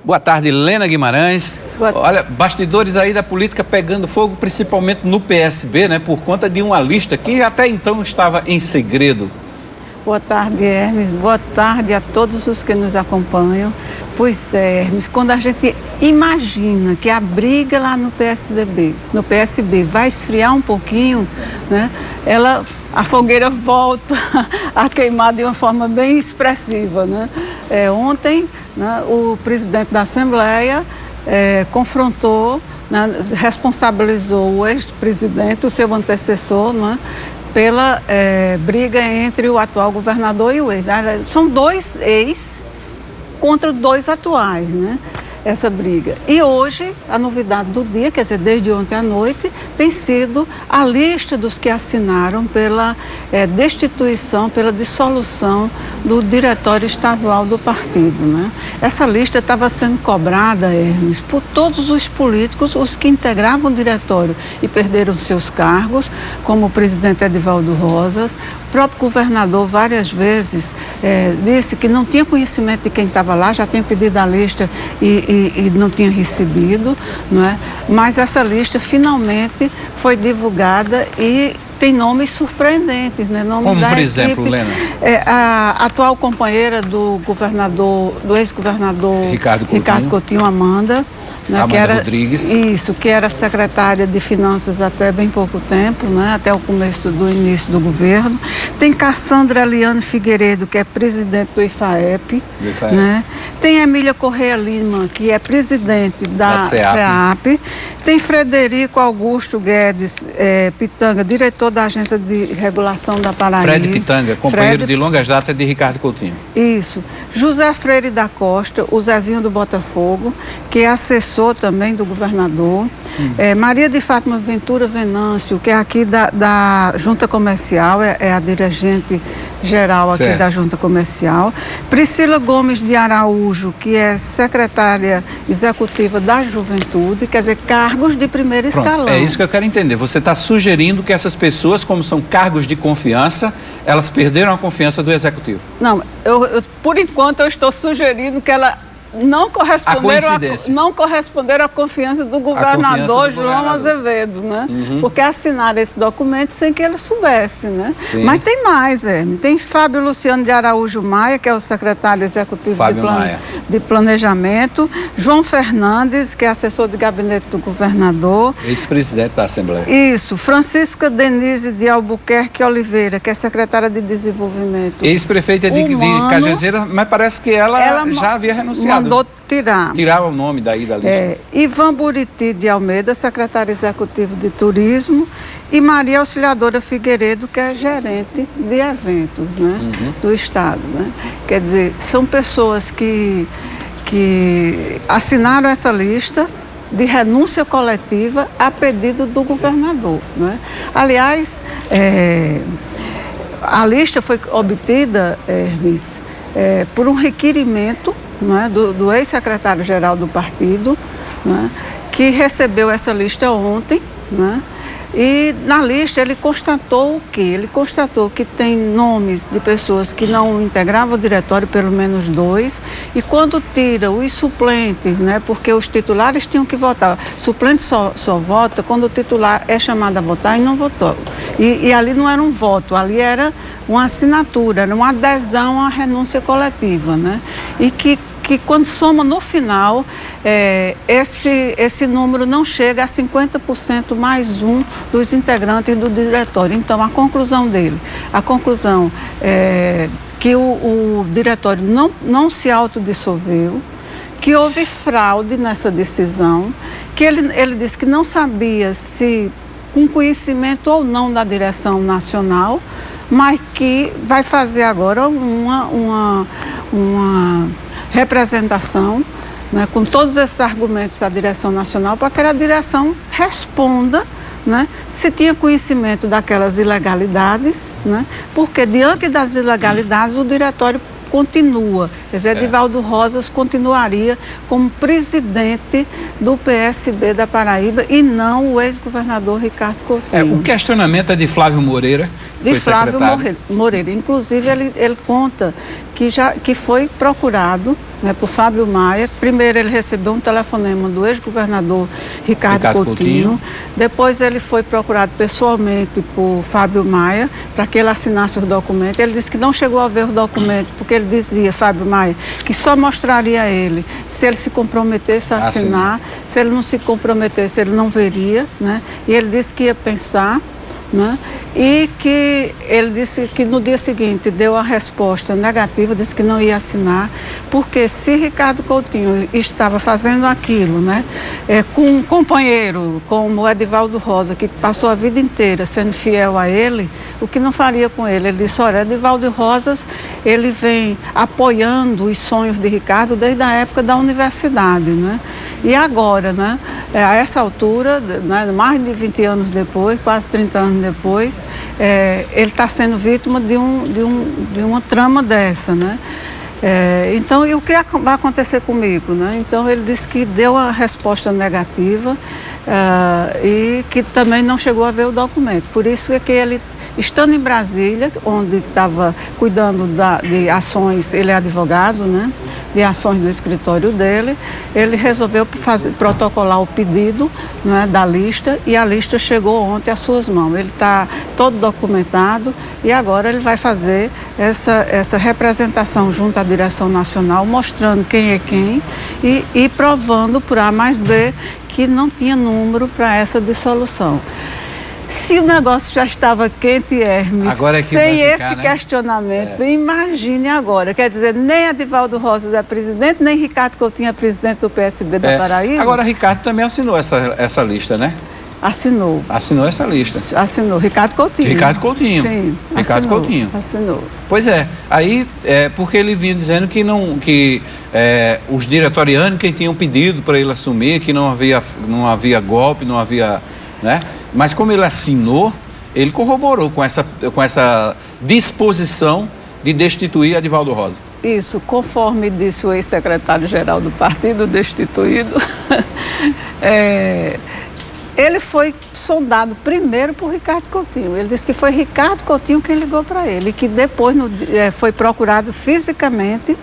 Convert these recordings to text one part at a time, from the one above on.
Boa tarde, Lena Guimarães. Olha, bastidores aí da política pegando fogo, principalmente no PSB, né? Por conta de uma lista que até então estava em segredo. Boa tarde, Hermes. Boa tarde a todos os que nos acompanham. Pois é, Hermes, quando a gente imagina que a briga lá no PSB vai esfriar um pouquinho, né? A fogueira volta a queimar de uma forma bem expressiva, né? Ontem, né, o presidente da Assembleia confrontou, né, responsabilizou o ex-presidente, o seu antecessor, né, pela briga entre o atual governador e o ex. São dois ex contra dois atuais, né? Essa briga. E hoje, a novidade do dia, quer dizer, desde ontem à noite, tem sido a lista dos que assinaram pela destituição, pela dissolução do diretório estadual do partido, né? Essa lista estava sendo cobrada, Hermes, por todos os políticos, os que integravam o diretório e perderam seus cargos, como o presidente Edivaldo Rosas. O próprio governador, várias vezes, disse que não tinha conhecimento de quem estava lá, já tinha pedido a lista e não tinha recebido, não é? Mas essa lista finalmente foi divulgada e tem nomes surpreendentes, né? Como, por exemplo, Lena? A atual companheira do ex-governador Ricardo Coutinho, Amanda. Né, Amanda Rodrigues. Isso, que era secretária de Finanças até bem pouco tempo, né, até o começo do início do governo. Tem Cassandra Eliane Figueiredo, que é presidente do IFAEP. Né? Tem Emília Correia Lima, que é presidente da CEAP. Tem Frederico Augusto Guedes Pitanga, diretor da Agência de Regulação da Paraíba. Fred Pitanga, companheiro de longas datas de Ricardo Coutinho. Isso. José Freire da Costa, o Zezinho do Botafogo, que é assessor também do governador. Maria de Fátima Ventura Venâncio, que é aqui da Junta Comercial, é a dirigente geral aqui da Junta Comercial. Priscila Gomes de Araújo, que é secretária executiva da Juventude, quer dizer, cargos de primeiro escalão. É isso que eu quero entender. Você está sugerindo que essas pessoas, como são cargos de confiança, elas perderam a confiança do executivo? Não, por enquanto eu estou sugerindo que ela não corresponderam à confiança do governador João Azevedo, né? Porque assinaram esse documento sem que ele soubesse, né? Sim. Mas tem mais, tem Fábio Luciano de Araújo Maia, que é o secretário executivo de Planejamento, João Fernandes, que é assessor de gabinete do governador. Ex-presidente da Assembleia. Isso, Francisca Denise de Albuquerque Oliveira, que é secretária de Desenvolvimento. Ex-prefeita de Cajazeira, mas parece que ela já havia renunciado. Mandou tirar o nome daí da lista. Ivan Buriti de Almeida, secretário executivo de Turismo, e Maria Auxiliadora Figueiredo, que é gerente de eventos, né, do Estado. Né? Quer dizer, são pessoas que assinaram essa lista de renúncia coletiva a pedido do governador. Né? Aliás, a lista foi obtida, Hermes, por um requerimento, né, do ex-secretário-geral do partido, né, que recebeu essa lista ontem, né, e na lista ele constatou o quê? Ele constatou que tem nomes de pessoas que não integravam o diretório, pelo menos 2, e quando tira os suplentes, né, porque os titulares tinham que votar, suplente só vota quando o titular é chamado a votar e não votou. E ali não era um voto, ali era uma assinatura, era uma adesão à renúncia coletiva, né? E que quando soma no final, esse número não chega a 50% mais um dos integrantes do diretório. Então, a conclusão é que o diretório não se autodissolveu, que houve fraude nessa decisão, que ele disse que não sabia se com conhecimento ou não da direção nacional, mas que vai fazer agora uma representação, né, com todos esses argumentos da direção nacional, para que a direção responda, né, se tinha conhecimento daquelas ilegalidades, né, porque diante das ilegalidades o diretório continua. Quer dizer, Edivaldo Rosas continuaria como presidente do PSB da Paraíba e não o ex-governador Ricardo Coutinho. O questionamento é de Flávio Moreira. De Flávio Moreira. Inclusive, ele conta que foi procurado, né, por Fábio Maia. Primeiro ele recebeu um telefonema do ex-governador Ricardo Coutinho. Depois ele foi procurado pessoalmente por Fábio Maia para que ele assinasse os documentos. Ele disse que não chegou a ver o documento, porque ele dizia, Fábio Maia, que só mostraria a ele se ele se comprometesse a assinar. Se ele não se comprometesse, ele não veria, né? E ele disse que ia pensar, né? E que ele disse que no dia seguinte deu a resposta negativa, disse que não ia assinar, porque se Ricardo Coutinho estava fazendo aquilo, né, com um companheiro como o Edivaldo Rosa, que passou a vida inteira sendo fiel a ele, o que não faria com ele? Ele disse, olha, Edivaldo Rosas, ele vem apoiando os sonhos de Ricardo desde a época da universidade, né? E agora, né, a essa altura, né, mais de 20 anos depois, quase 30 anos depois, ele está sendo vítima de uma trama dessa, né? Então, e o que vai acontecer comigo, né? Então, ele disse que deu a resposta negativa e que também não chegou a ver o documento. Por isso é que ele, estando em Brasília, onde estava cuidando de ações, ele é advogado, né, de ações do escritório dele, ele resolveu protocolar o pedido, né, da lista, e a lista chegou ontem às suas mãos. Ele está todo documentado e agora ele vai fazer essa representação junto à direção nacional, mostrando quem é quem e provando por A mais B que não tinha número para essa dissolução. Se o negócio já estava quente, Hermes, agora é que sem vai ficar, esse né? Questionamento, imagine agora. Quer dizer, nem Edivaldo Rosas é presidente, nem Ricardo Coutinho é presidente do PSB da Paraíba. Agora, Ricardo também assinou essa lista, né? Assinou. Assinou essa lista. Assinou. Ricardo Coutinho. Ricardo Coutinho. Sim. Ricardo Coutinho. Assinou. Pois é. Aí, porque ele vinha dizendo que os diretorianos quem tinham pedido para ele assumir, que não havia golpe, não havia, né? Mas como ele assinou, ele corroborou com essa disposição de destituir Edivaldo Rosa. Isso, conforme disse o ex-secretário-geral do partido destituído, ele foi sondado primeiro por Ricardo Coutinho. Ele disse que foi Ricardo Coutinho quem ligou para ele, e que depois foi procurado fisicamente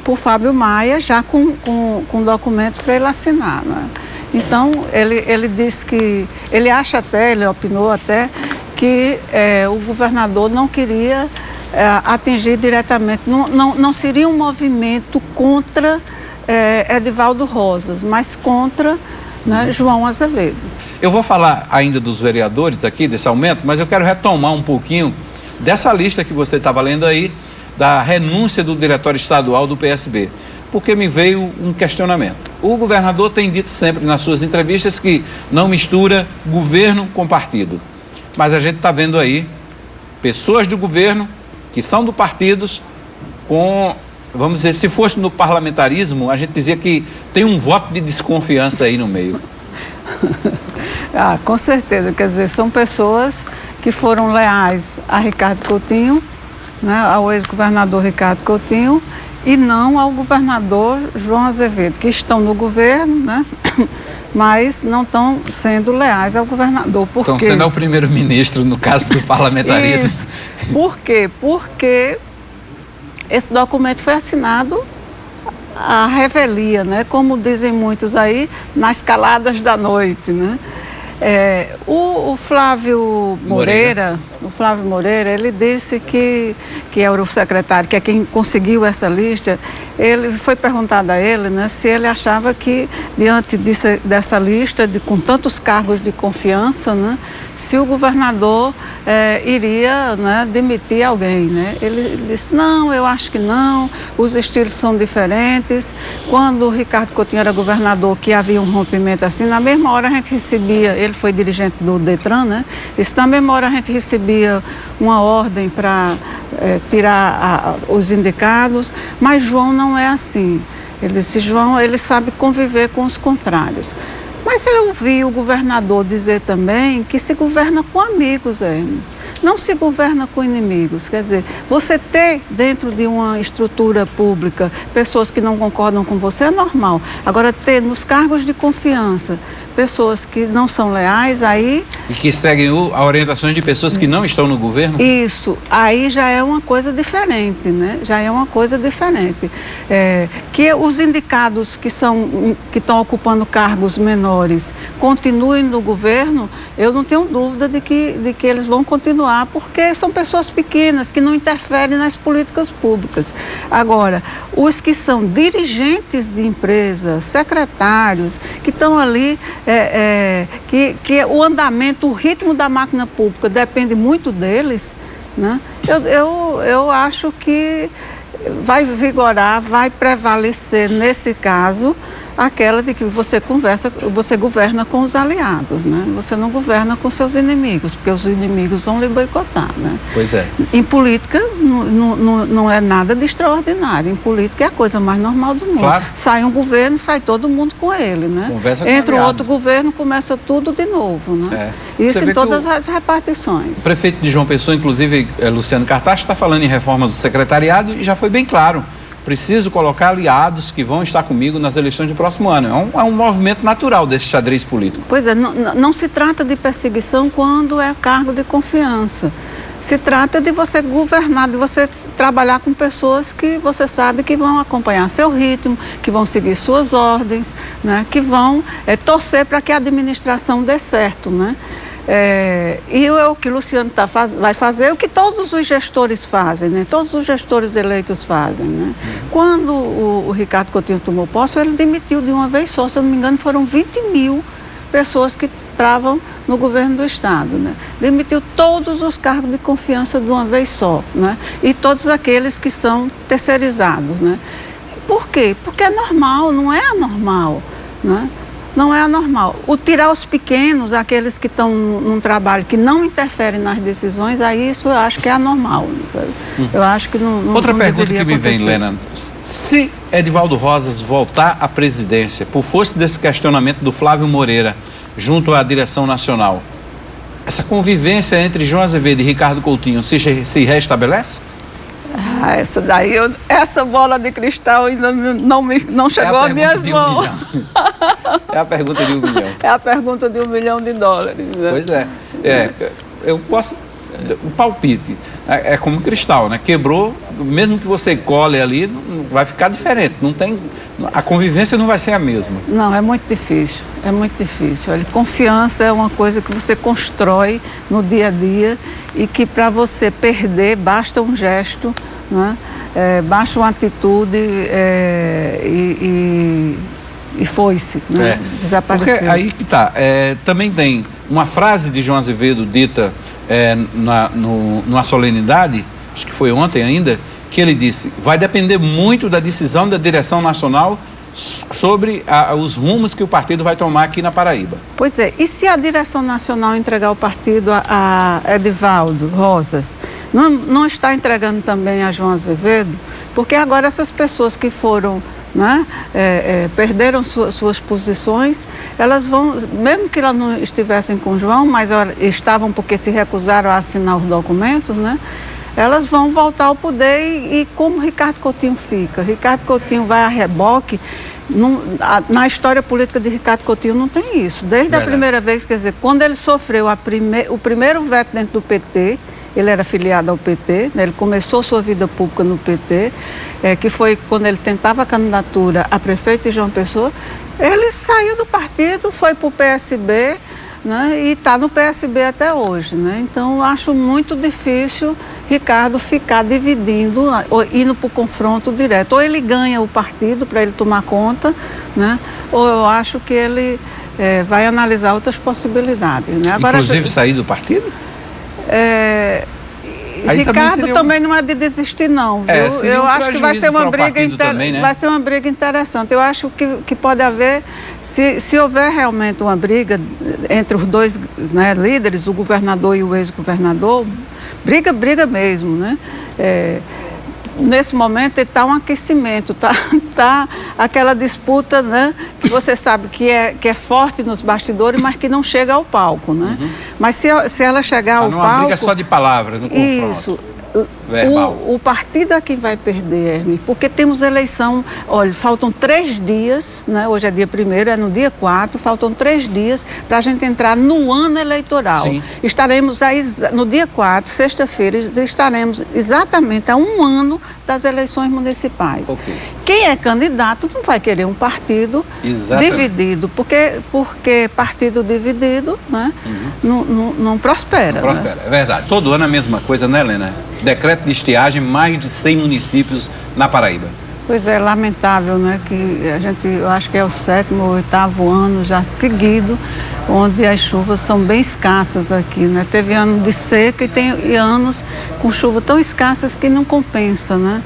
por Fábio Maia, já com documento para ele assinar, né? Então, ele disse que, ele acha até, ele opinou até, que o governador não queria atingir diretamente, não seria um movimento contra Edivaldo Rosas, mas contra, né, João Azevedo. Eu vou falar ainda dos vereadores aqui, desse aumento, mas eu quero retomar um pouquinho dessa lista que você estava lendo aí, da renúncia do diretório estadual do PSB. Porque me veio um questionamento. O governador tem dito sempre nas suas entrevistas que não mistura governo com partido. Mas a gente está vendo aí pessoas do governo que são do partidos com, vamos dizer, se fosse no parlamentarismo, a gente dizia que tem um voto de desconfiança aí no meio. Com certeza. Quer dizer, são pessoas que foram leais a Ricardo Coutinho, né, ao ex-governador Ricardo Coutinho, e não ao governador João Azevedo, que estão no governo, né? Mas não estão sendo leais ao governador. Por quê? Estão sendo ao primeiro-ministro, no caso do parlamentarismo. Isso. Por quê? Porque esse documento foi assinado à revelia, né? Como dizem muitos aí, nas caladas da noite, né? O Flávio Moreira, ele disse que era o secretário, que é quem conseguiu essa lista. Ele foi perguntado a ele, né, se ele achava que, diante dessa lista, com tantos cargos de confiança, né, se o governador iria, né, demitir alguém, né? Ele disse, não, eu acho que não, os estilos são diferentes. Quando o Ricardo Coutinho era governador, que havia um rompimento assim, na mesma hora a gente recebia, ele foi dirigente do Detran, né? Disse, na mesma hora a gente recebia uma ordem para tirar os indicados, mas João não é assim. Ele disse, João, ele sabe conviver com os contrários. Mas eu ouvi o governador dizer também que se governa com amigos, Hermes. não se governa com inimigos. Quer dizer, você ter dentro de uma estrutura pública pessoas que não concordam com você é normal. Agora, ter nos cargos de confiança pessoas que não são leais, aí... E que seguem a orientações de pessoas que não estão no governo? Isso, aí já é uma coisa diferente, né? Já é uma coisa diferente. Que os indicados que estão ocupando cargos menores continuem no governo, eu não tenho dúvida de que eles vão continuar, porque são pessoas pequenas que não interferem nas políticas públicas. Agora, os que são dirigentes de empresas, secretários, que estão ali... que o andamento, o ritmo da máquina pública depende muito deles, né? Eu acho que vai vigorar, vai prevalecer nesse caso aquela de que você governa com os aliados, né? Você não governa com seus inimigos, porque os inimigos vão lhe boicotar, né? Pois é. Em política não é nada de extraordinário. Em política é a coisa mais normal do mundo. Claro. Sai um governo, sai todo mundo com ele, né? Conversa com Entra aliado. outro governo, começa tudo de novo, né? Isso em todas as repartições. O prefeito de João Pessoa, inclusive, Luciano Cartacho, está falando em reforma do secretariado e já foi bem claro. Preciso colocar aliados que vão estar comigo nas eleições do próximo ano. É um movimento natural desse xadrez político. Pois é, não se trata de perseguição quando é cargo de confiança. Se trata de você governar, de você trabalhar com pessoas que você sabe que vão acompanhar seu ritmo, que vão seguir suas ordens, né? Que vão torcer para que a administração dê certo, né? E o que o Luciano vai fazer, o que todos os gestores fazem, né? Todos os gestores eleitos fazem, né? Quando o Ricardo Coutinho tomou posse, ele demitiu de uma vez só, se eu não me engano, foram 20 mil pessoas que travam no governo do Estado, né? Demitiu todos os cargos de confiança de uma vez só, né? E todos aqueles que são terceirizados, né? Por quê? Porque é normal, não é anormal, né? Não é anormal. O tirar os pequenos, aqueles que estão num trabalho que não interferem nas decisões, aí isso eu acho que é anormal. Eu acho que não. Outra pergunta que me acontecer. vem, Lena. Se Edivaldo Rosas voltar à presidência, por força desse questionamento do Flávio Moreira, junto à direção nacional, essa convivência entre João Azevedo e Ricardo Coutinho se restabelece? Essa bola de cristal ainda não chegou às minhas mãos. É a pergunta de 1 milhão. É a pergunta de $1 milhão, né? Pois é. Eu posso... O palpite é como cristal, né? Quebrou, mesmo que você cole ali, vai ficar diferente. Não tem... A convivência não vai ser a mesma. Não, é muito difícil. É muito difícil. Olha, confiança é uma coisa que você constrói no dia a dia e que para você perder basta um gesto, né? Basta uma atitude e foi-se, né? Desapareceu. Porque aí que tá. Também tem uma frase de João Azevedo dita numa solenidade, acho que foi ontem ainda, que ele disse: vai depender muito da decisão da direção nacional sobre os rumos que o partido vai tomar aqui na Paraíba. Pois é, e se a direção nacional entregar o partido a Edivaldo Rosas, não está entregando também a João Azevedo? Porque agora essas pessoas que foram, né, perderam suas posições, elas vão, mesmo que elas não estivessem com o João, mas estavam porque se recusaram a assinar os documentos, né? Elas vão voltar ao poder e como Ricardo Coutinho fica? Ricardo Coutinho vai a reboque. Na história política de Ricardo Coutinho não tem isso. Desde a primeira vez, quer dizer, quando ele sofreu o primeiro veto dentro do PT, ele era filiado ao PT, né? Ele começou sua vida pública no PT, que foi quando ele tentava a candidatura a prefeito de João Pessoa, ele saiu do partido, foi para o PSB, né? E está no PSB até hoje, né? Então, acho muito difícil Ricardo ficar dividindo, ou indo para o confronto direto. Ou ele ganha o partido para ele tomar conta, né? Ou eu acho que ele vai analisar outras possibilidades, né? Agora, inclusive sair do partido? Ricardo também não é de desistir, não, viu? Eu acho que vai ser uma briga né? Vai ser uma briga interessante. Eu acho que pode haver, se houver realmente uma briga entre os dois, né, líderes, o governador e o ex-governador, briga mesmo, né? Nesse momento está um aquecimento, tá aquela disputa, né, que você sabe que é forte nos bastidores, mas que não chega ao palco, né? Mas se ela chegar ao não palco... Não briga só de palavras no confronto. Isso. Verbal. O partido é quem vai perder, Hermes, porque temos eleição, olha, faltam 3 dias, né? Hoje é dia 1º, é no dia 4, faltam 3 dias para a gente entrar no ano eleitoral. Sim. Estaremos aí, no dia 4, sexta-feira, estaremos exatamente a 1 ano das eleições municipais. Okay. Quem é candidato não vai querer um partido dividido, porque partido dividido, né? Não prospera. Não prospera, né? É verdade. Todo ano a mesma coisa, né, Helena? Decreto de estiagem, mais de 100 municípios na Paraíba. Pois é, lamentável, né, que eu acho que é o 7º ou 8º ano já seguido, onde as chuvas são bem escassas aqui, né? Teve ano de seca e tem anos com chuva tão escassas que não compensa, né?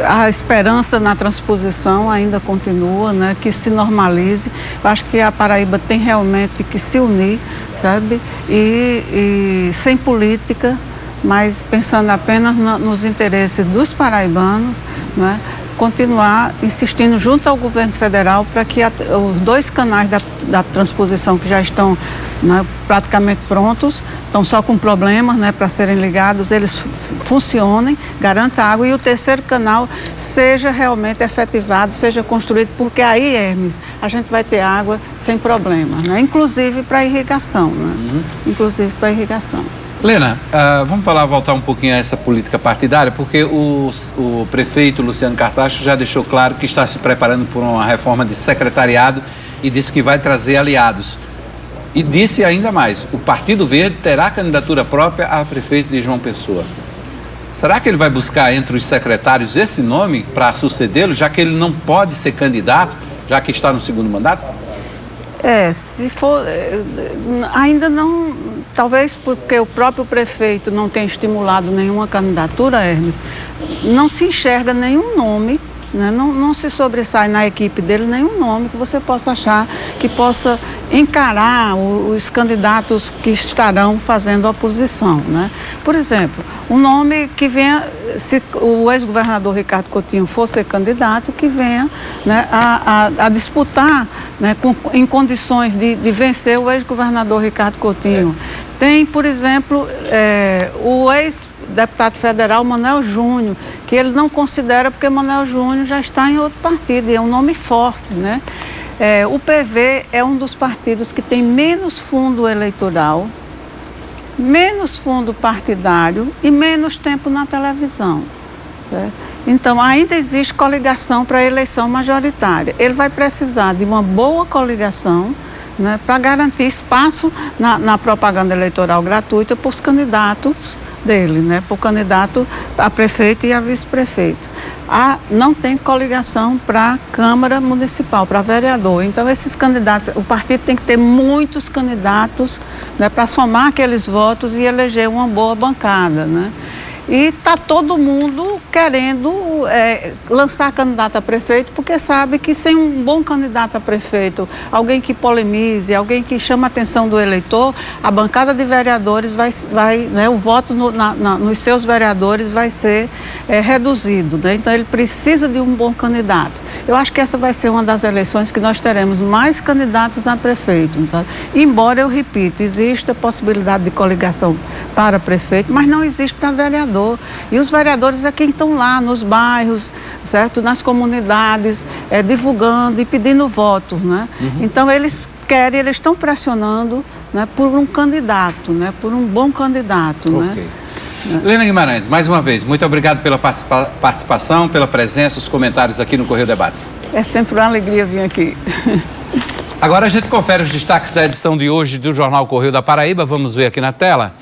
A esperança na transposição ainda continua, né, que se normalize. Eu acho que a Paraíba tem realmente que se unir, sabe? E sem política, mas pensando apenas nos interesses dos paraibanos, né, continuar insistindo junto ao governo federal para que os 2 canais da transposição que já estão, né, praticamente prontos, estão só com problemas, né, para serem ligados, eles funcionem, garantam água, e o 3º canal seja realmente efetivado, seja construído, porque aí, Hermes, a gente vai ter água sem problema, né, inclusive para irrigação, né, inclusive para irrigação. Lena, vamos voltar um pouquinho a essa política partidária, porque o prefeito Luciano Cartacho já deixou claro que está se preparando por uma reforma de secretariado e disse que vai trazer aliados. E disse ainda mais, o Partido Verde terá candidatura própria a prefeito de João Pessoa. Será que ele vai buscar entre os secretários esse nome para sucedê-lo, já que ele não pode ser candidato, já que está no 2º mandato? Se for, ainda não, talvez porque o próprio prefeito não tenha estimulado nenhuma candidatura, Hermes, não se enxerga nenhum nome, né? Não se sobressai na equipe dele nenhum nome que você possa achar que possa encarar os candidatos que estarão fazendo oposição, né? Por exemplo, um nome que venha, se o ex-governador Ricardo Coutinho for ser candidato, que venha, né, a disputar, né, em condições de vencer o ex-governador Ricardo Coutinho. Tem, por exemplo, o ex-deputado federal Manuel Júnior, que ele não considera porque Manuel Júnior já está em outro partido, e é um nome forte, né? O PV é um dos partidos que tem menos fundo eleitoral, menos fundo partidário e menos tempo na televisão, né? Então, ainda existe coligação para a eleição majoritária. Ele vai precisar de uma boa coligação, né, para garantir espaço na propaganda eleitoral gratuita para os candidatos dele, né, para o candidato a prefeito e a vice-prefeito. Não tem coligação para a Câmara Municipal, para vereador. Então, esses candidatos, o partido tem que ter muitos candidatos, né, para somar aqueles votos e eleger uma boa bancada, né? E está todo mundo querendo lançar candidato a prefeito, porque sabe que sem um bom candidato a prefeito, alguém que polemize, alguém que chama a atenção do eleitor, a bancada de vereadores né, o voto nos seus vereadores vai ser reduzido, né? Então ele precisa de um bom candidato. Eu acho que essa vai ser uma das eleições que nós teremos mais candidatos a prefeito, sabe? Embora, eu repito, existe a possibilidade de coligação para prefeito, mas não existe para vereador. E os vereadores é quem estão lá nos bairros, certo? Nas comunidades, divulgando e pedindo voto, né? Então eles estão pressionando, né, por um candidato, né, por um bom candidato, okay, né? Lena Guimarães, mais uma vez, muito obrigado pela participação, pela presença, os comentários aqui no Correio Debate. É sempre uma alegria vir aqui. Agora a gente confere os destaques da edição de hoje do Jornal Correio da Paraíba. Vamos ver aqui na tela.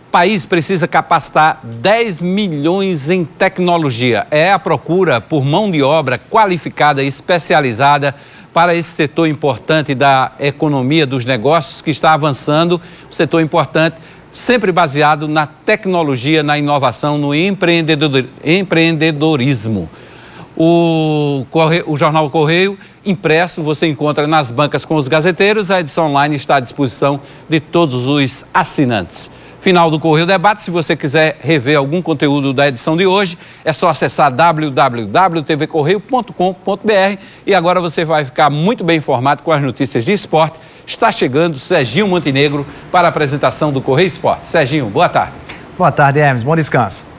O país precisa capacitar 10 milhões em tecnologia. É a procura por mão de obra qualificada e especializada para esse setor importante da economia, dos negócios, que está avançando. Um setor importante, sempre baseado na tecnologia, na inovação, no empreendedorismo. O Jornal Correio impresso você encontra nas bancas com os gazeteiros. A edição online está à disposição de todos os assinantes. final do Correio Debate. Se você quiser rever algum conteúdo da edição de hoje, é só acessar www.tvcorreio.com.br e agora você vai ficar muito bem informado com as notícias de esporte. Está chegando Serginho Montenegro para a apresentação do Correio Esporte. Serginho, boa tarde. Boa tarde, Hermes. Bom descanso.